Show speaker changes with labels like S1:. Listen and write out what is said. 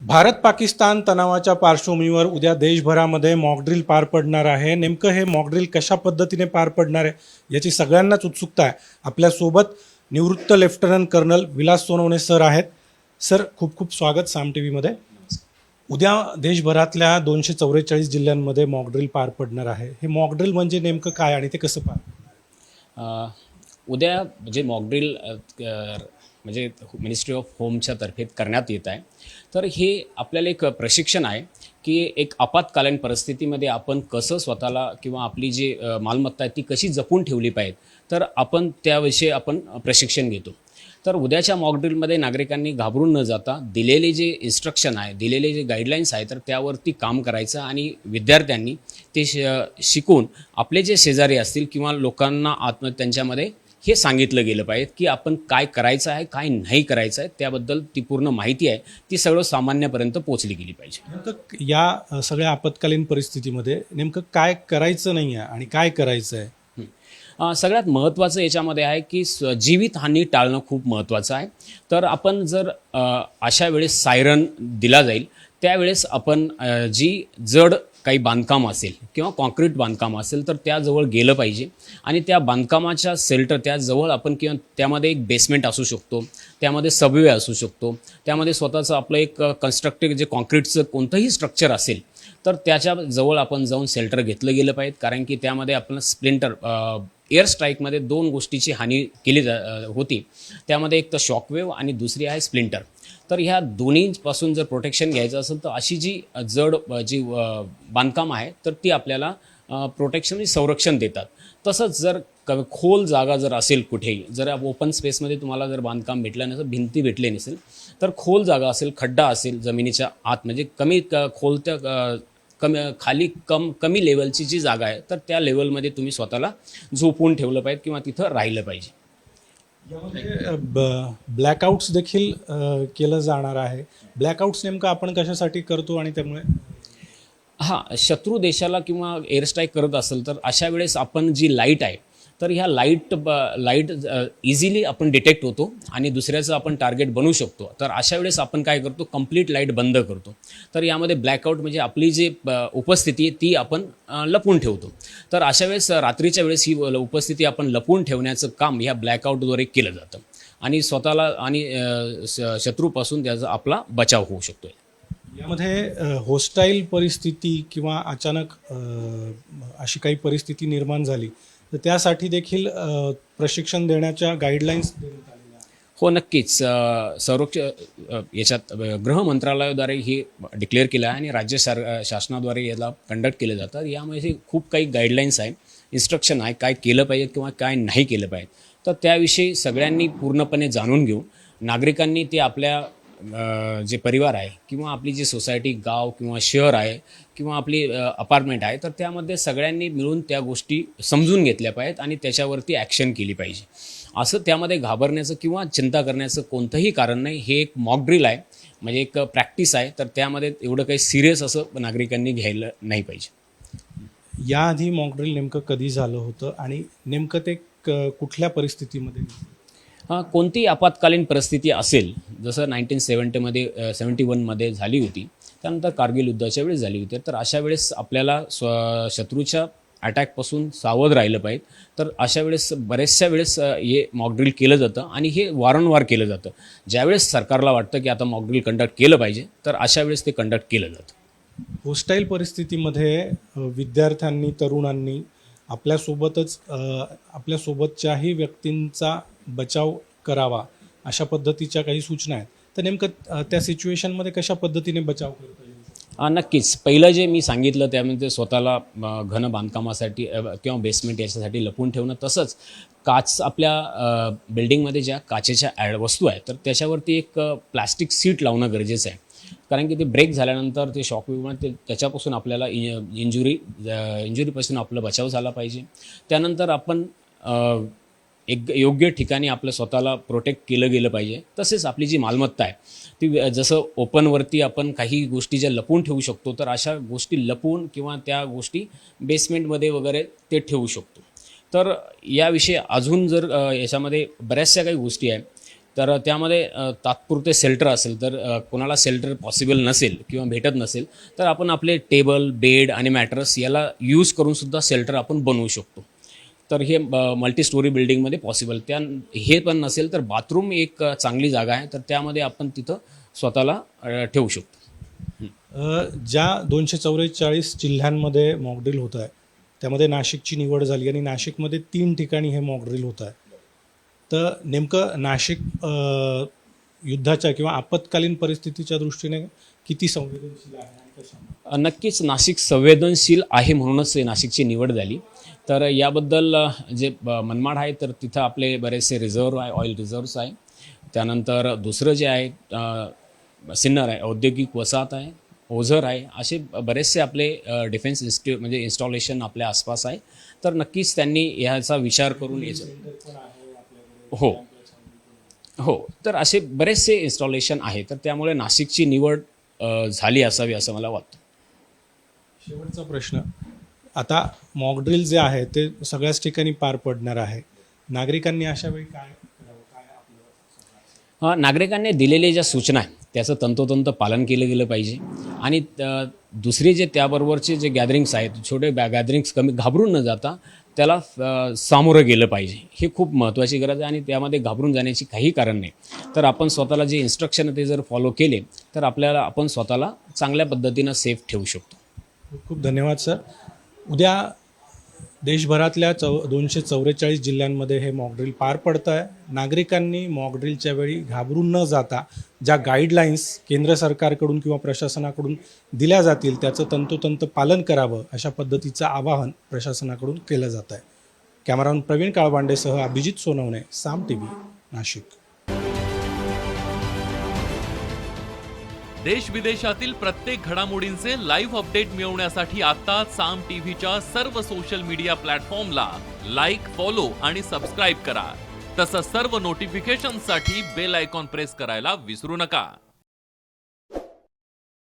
S1: भारत पाकिस्तान तणावाच्या पार्श्वभूमीवर उद्या देशभरामध्ये मॉकड्रिल पार पडणार आहे। नेमकं हे मॉकड्रिल कशा पद्धतीने पार पडणार आहे याची सगळ्यांनाच उत्सुकता आहे। आपल्यासोबत निवृत्त lieutenant colonel Vilas Sonawane sir आहेत। सर, खूप खूप स्वागत साम टी व्हीमध्ये। उद्या देशभरातल्या 244 जिल्ह्यांमध्ये मॉकड्रिल पार पडणार आहे। हे मॉकड्रिल म्हणजे नेमकं काय आणि ते कसं पार?
S2: उद्या म्हणजे मॉकड्रिल म्हणजे मिनिस्ट्री ऑफ होमच्या तर्फे करण्यात येत आहे। तर हे आपल्याला एक प्रशिक्षण आहे की एक आपत्कालीन परिस्थितीमध्ये आपण कसं स्वतःला किंवा आपली जी मालमत्ता आहे ती कशी जपून ठेवली पाहिजे, तर आपण त्याविषयी आपण प्रशिक्षण घेतो। तर उद्याच्या मॉकड्रिलमध्ये नागरिकांनी घाबरून न जाता दिलेले जे इन्स्ट्रक्शन आहे, दिलेले जे गाईडलाईन्स आहे, तर त्यावरती काम करायचं आणि विद्यार्थ्यांनी ते शिकून आपले जे शेजारी असतील किंवा लोकांना त्यांच्यामध्ये हे सांगितलं गेलं पाहिजे की आपण काय करायचं आहे, काय नाही करायचं आहे, त्याबद्दल ती पूर्ण माहिती आहे ती सगळं सामान्यपर्यंत पोहोचली गेली पाहिजे।
S1: नेमकं या सगळ्या आपत्कालीन परिस्थितीमध्ये नेमकं काय करायचं नाही आहे आणि काय करायचं आहे?
S2: सगळ्यात महत्त्वाचं याच्यामध्ये आहे की जीवितहानी टाळणं खूप महत्त्वाचं आहे। तर आपण जर अशा वेळेस सायरन दिला जाईल त्यावेळेस आपण जी जड काही बांधकाम असेल किंवा कॉन्क्रीट बांधकाम असेल तर त्याजवळ गेलं पाहिजे आणि त्या बांधकामाच्या शेल्टर त्याजवळ आपण किंवा त्यामध्ये एक बेसमेंट असू शकतो, त्यामध्ये सबवे असू शकतो, त्यामध्ये स्वतःचं आपलं एक कन्स्ट्रक्टिव्ह जे कॉन्क्रीटचं कोणतंही स्ट्रक्चर असेल तर त्याच्या जवळ आपण जाऊन शेल्टर घेतलं गेलं पाहिजे। कारण की त्यामध्ये आपण स्प्लिंटर एअर स्ट्राईकमध्ये 2 गोष्टीची हानी केली होती। त्यामध्ये एक तर शॉकवेव्ह आणि दुसरी आहे स्प्लिंटर। तर ह्या दोन्हीपासून जर प्रोटेक्शन घ्यायचं असेल तर अशी जी जड जी बांधकाम आहे तर ती आपल्याला प्रोटेक्शन संरक्षण देतात। तसंच जर खोल जागा जर असेल कुठेही, जर ओपन स्पेसमध्ये तुम्हाला जर बांधकाम भेटलं नसेल, भिंती भेटले नसेल, तर खोल जागा असेल, खड्डा असेल जमिनीच्या आत, म्हणजे कमी खोलत्या कमी लेवलची जी जागा आहे तर त्या लेवलमध्ये तुम्ही स्वतःला झोपून ठेवलं पाहिजे किंवा तिथं राहिलं पाहिजे।
S1: यामध्ये ब्लॅकआउट्स देखील केलं जाणार आहे। ब्लॅकआउट्स नेमकं आपण कशासाठी करतो आणि त्यामुळे?
S2: शत्रू देशाला किंवा एअर स्ट्राईक करत असेल तर अशा वेळेस आपण जी लाईट आहे तर ह्या लाईट इझिली आपण डिटेक्ट होतो आणि दुसऱ्याचं आपण टार्गेट बनवू शकतो। तर अशा वेळेस आपण काय करतो, कंप्लीट लाईट बंद करतो। तर यामध्ये ब्लॅकआउट म्हणजे आपली जी उपस्थिती आहे ती आपण लपवून ठेवतो। तर अशा वेळेस रात्रीच्या वेळेस ही उपस्थिती आपण लपवून ठेवण्याचं काम ह्या ब्लॅकआउटद्वारे केलं जातं आणि स्वतःला आणि शत्रूपासून त्याचा आपला बचाव होऊ शकतो।
S1: यामध्ये होस्टाईल परिस्थिती किंवा अचानक अशी काही परिस्थिती निर्माण झाली तर त्यासाठी देखील प्रशिक्षण देण्याच्या गाईडलाईन्स देण्यात आलेल्या आहेत।
S2: हो, नक्कीच। याच्यात गृह मंत्रालयाद्वारे हे डिक्लेअर केलं आहे आणि राज्य शासनाद्वारे याला कंडक्ट केलं जातं। यामध्ये खूप काही गाईडलाईन्स आहे, इन्स्ट्रक्शन आहे, काय केलं पाहिजे किंवा काय नाही केलं पाहिजे। तर त्याविषयी सगळ्यांनी पूर्णपणे जाणून घेऊन नागरिकांनी ते आपल्या जे परिवार आहे किंवा आपली जी सोसायटी, गाव किंवा शहर आहे किंवा आपली अपार्टमेंट आहे तर त्यामध्ये सगळ्यांनी मिळून त्या गोष्टी समजून घेतल्या पाहिजेत आणि त्याच्यावरती ॲक्शन केली पाहिजे। असं त्यामध्ये घाबरण्याचं किंवा चिंता करण्याचं कोणतंही कारण नाही। हे एक मॉक ड्रिल आहे, म्हणजे एक प्रॅक्टिस आहे। तर त्यामध्ये एवढं काही सिरियस असं नागरिकांनी घ्यायला नाही पाहिजे।
S1: याआधी मॉक ड्रिल नेमकं कधी झालं होतं आणि नेमकं ते कुठल्या परिस्थितीमध्ये?
S2: कोणतीही आपत्कालीन परिस्थिती असेल, जसं 1970मध्ये 71मध्ये झाली होती, त्यानंतर कारगिल युद्धाच्या वेळेस झाली होती, तर अशा वेळेस आपल्याला शत्रूच्या अटॅकपासून सावध राहिलं पाहिजे। तर अशा वेळेस बऱ्याचशा वेळेस हे मॉकड्रिल केलं जातं आणि हे वारंवार केलं जातं। ज्यावेळेस सरकारला वाटतं की आता मॉकड्रिल कंडक्ट केलं पाहिजे तर अशा वेळेस ते कंडक्ट केलं जातं।
S1: होस्टाईल परिस्थितीमध्ये विद्यार्थ्यांनी, तरुणांनी आपल्यासोबतच्याही व्यक्तींचा बचाव करावा अशा पद्धतीच्या काही सूचना आहेत। तर नेमकं त्या सिच्युएशनमध्ये कशा पद्धतीने बचाव करता येईल?
S2: नक्कीच। पहिलं जे मी सांगितलं त्यामध्ये स्वतःला घन बांधकामासाठी किंवा बेसमेंट याच्यासाठी लपवून ठेवणं, तसंच काच आपल्या बिल्डिंगमध्ये ज्या काचेच्या वस्तू आहेत तर त्याच्यावरती एक प्लास्टिक सीट लावणं गरजेचं आहे। कारण की ते ब्रेक झाल्यानंतर ते शॉकवेव्ह त्याच्यापासून आपल्याला इंजुरीपासून आपला बचाव झाला पाहिजे। त्यानंतर आपण एक योग्य ठिकाणी आपलं स्वतःला प्रोटेक्ट केलं गेलं पाहिजे। तसेच आपली जी मालमत्ता आहे ती जसं ओपनवरती आपण काही गोष्टी ज्या लपवून ठेवू शकतो तर अशा गोष्टी लपवून किंवा त्या गोष्टी बेसमेंटमध्ये वगैरे ते ठेवू शकतो। तर याविषयी अजून जर याच्यामध्ये बऱ्याचशा काही गोष्टी आहेत तर त्यामध्ये तात्पुरते शेल्टर असेल तर कोणाला शेल्टर पॉसिबल नसेल किंवा भेटत नसेल तर आपण आपले टेबल बेड आणि मॅट्रेस याला यूज करूनसुद्धा शेल्टर आपण बनवू शकतो. तर हे मल्टी स्टोरी बिल्डिंगमध्ये पॉसिबल. हे पण नसेल तर बाथरूम एक चांगली जागा आहे, तर त्यामध्ये आपण तिथं स्वतःला ठेवू शकतो.
S1: ज्या 244 जिल्ह्यांमध्ये मॉकड्रिल होत आहे त्यामध्ये नाशिकची निवड झाली आणि नाशिकमध्ये 3 ठिकाणी हे मॉकड्रिल होत आहे. तर नेमकं नाशिक युद्धाच्या किंवा आपत्कालीन परिस्थितीच्या दृष्टीने किती संवेदनशील आहे आणि कशा?
S2: नक्कीच नाशिक संवेदनशील आहे म्हणूनच नाशिकची निवड झाली. तर याबद्दल जे मनमाड आहे तर तिथं आपले बरेचसे रिझर्व्ह आहे, ऑइल रिझर्व्स आहे. त्यानंतर दुसरं जे आहे सिन्नर आहे, औद्योगिक वसाहत आहे, ओझर आहे, असे बरेचसे आपले डिफेन्स म्हणजे इन्स्टॉलेशन आपल्या आसपास आहे. तर नक्कीच त्यांनी ह्याचा विचार करून यायचं. हो हो, तर असे बरेचसे इन्स्टॉलेशन आहे, तर त्यामुळे नाशिकची निवड झाली असावी असं मला वाटतं.
S1: शेवटचा प्रश्न, आता मॉकड्रिल जे आहे ते सगळ्याच ठिकाणी पार पडणार आहे. नागरिकांनी अशा वेळी काय करावं, काय आपलं?
S2: नागरिकांनी दिलेल्या ज्या सूचना आहेत त्याचं तंतोतंत पालन केलं गेलं पाहिजे. आणि दुसरे जे त्याबरोबरचे जे गॅदरिंग्स आहेत, छोटे गॅदरिंग्स कमी घाबरून न जाता त्याला सामोरं गेलं पाहिजे. हे खूप महत्त्वाची गरज आहे आणि त्यामध्ये घाबरून जाण्याची काही कारण नाही. तर आपण स्वतःला जे इन्स्ट्रक्शन ते जर फॉलो केले तर आपण स्वतःला चांगल्या पद्धतीनं सेफ ठेवू शकतो.
S1: खूप खूप धन्यवाद सर. उद्या देशभरातल्या 244 जिल्ह्यांमध्ये हे मॉकड्रिल पार पडतं आहे. नागरिकांनी मॉकड्रिलच्या वेळी घाबरून न जाता ज्या गाईडलाईन्स केंद्र सरकारकडून किंवा प्रशासनाकडून दिल्या जातील त्याचं तंतोतंत पालन करावं अशा पद्धतीचं आवाहन प्रशासनाकडून केलं जात आहे. कॅमेरामन प्रवीण काळबांडेसह अभिजित सोनवणे, साम TV, नाशिक.
S3: देश विदेशातील प्रत्येक घडामोडींचे लाईव्ह अपडेट मिळवण्यासाठी आता साम टीव्हीच्या सर्व सोशल मीडिया प्लॅटफॉर्मला लाईक, फॉलो आणि सबस्क्राईब करा. तसंच सर्व नोटिफिकेशनसाठी बेल आयकॉन प्रेस करायला विसरू नका.